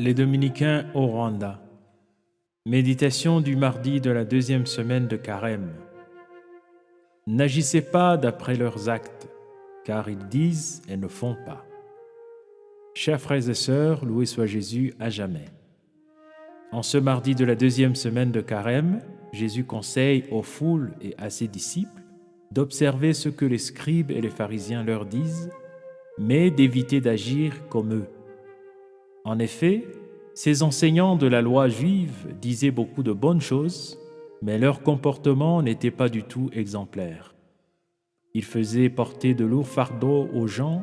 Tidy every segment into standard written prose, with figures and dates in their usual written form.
Les Dominicains au Rwanda. Méditation du mardi de la deuxième semaine de Carême. N'agissez pas d'après leurs actes, car ils disent et ne font pas. Chers frères et sœurs, loué soit Jésus à jamais. En ce mardi de la deuxième semaine de Carême, Jésus conseille aux foules et à ses disciples d'observer ce que les scribes et les pharisiens leur disent, mais d'éviter d'agir comme eux. En effet, ces enseignants de la loi juive disaient beaucoup de bonnes choses, mais leur comportement n'était pas du tout exemplaire. Ils faisaient porter de lourds fardeaux aux gens,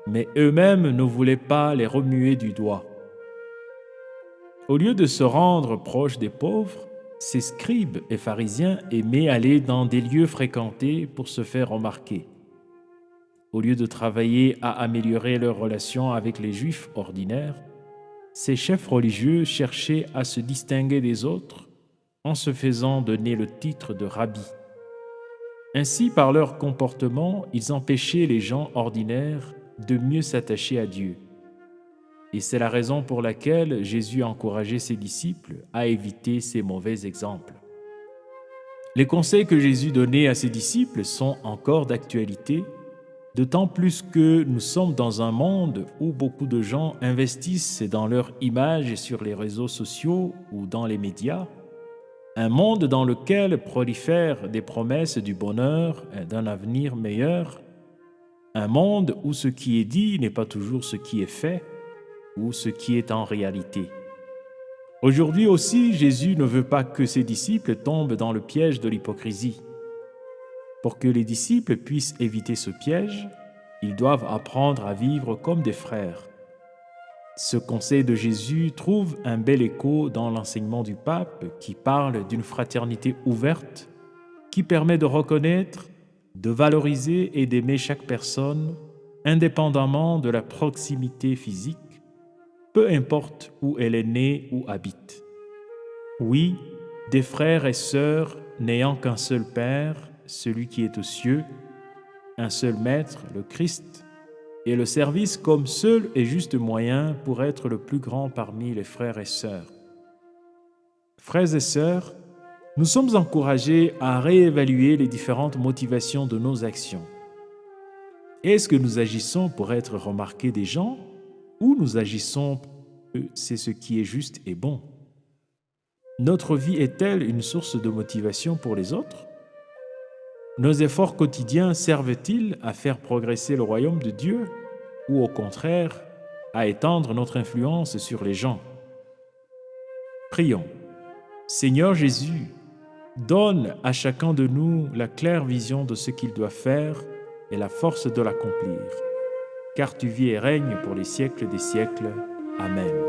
mais eux-mêmes ne voulaient pas les remuer du doigt. Au lieu de se rendre proches des pauvres, ces scribes et pharisiens aimaient aller dans des lieux fréquentés pour se faire remarquer. Au lieu de travailler à améliorer leurs relations avec les Juifs ordinaires, ces chefs religieux cherchaient à se distinguer des autres en se faisant donner le titre de rabbi. Ainsi, par leur comportement, ils empêchaient les gens ordinaires de mieux s'attacher à Dieu. Et c'est la raison pour laquelle Jésus encourageait ses disciples à éviter ces mauvais exemples. Les conseils que Jésus donnait à ses disciples sont encore d'actualité, d'autant plus que nous sommes dans un monde où beaucoup de gens investissent dans leur image sur les réseaux sociaux ou dans les médias, un monde dans lequel prolifèrent des promesses du bonheur et d'un avenir meilleur, un monde où ce qui est dit n'est pas toujours ce qui est fait ou ce qui est en réalité. Aujourd'hui aussi, Jésus ne veut pas que ses disciples tombent dans le piège de l'hypocrisie. Pour que les disciples puissent éviter ce piège, ils doivent apprendre à vivre comme des frères. Ce conseil de Jésus trouve un bel écho dans l'enseignement du pape qui parle d'une fraternité ouverte qui permet de reconnaître, de valoriser et d'aimer chaque personne indépendamment de la proximité physique, peu importe où elle est née ou habite. Oui, des frères et sœurs n'ayant qu'un seul Père, celui qui est aux cieux, un seul Maître, le Christ, et le service comme seul et juste moyen pour être le plus grand parmi les frères et sœurs. Frères et sœurs, nous sommes encouragés à réévaluer les différentes motivations de nos actions. Est-ce que nous agissons pour être remarqués des gens ou nous agissons que c'est ce qui est juste et bon? Notre vie est-elle une source de motivation pour les autres? Nos efforts quotidiens servent-ils à faire progresser le royaume de Dieu ou au contraire à étendre notre influence sur les gens? Prions. Seigneur Jésus, donne à chacun de nous la claire vision de ce qu'il doit faire et la force de l'accomplir, car tu vis et règnes pour les siècles des siècles. Amen.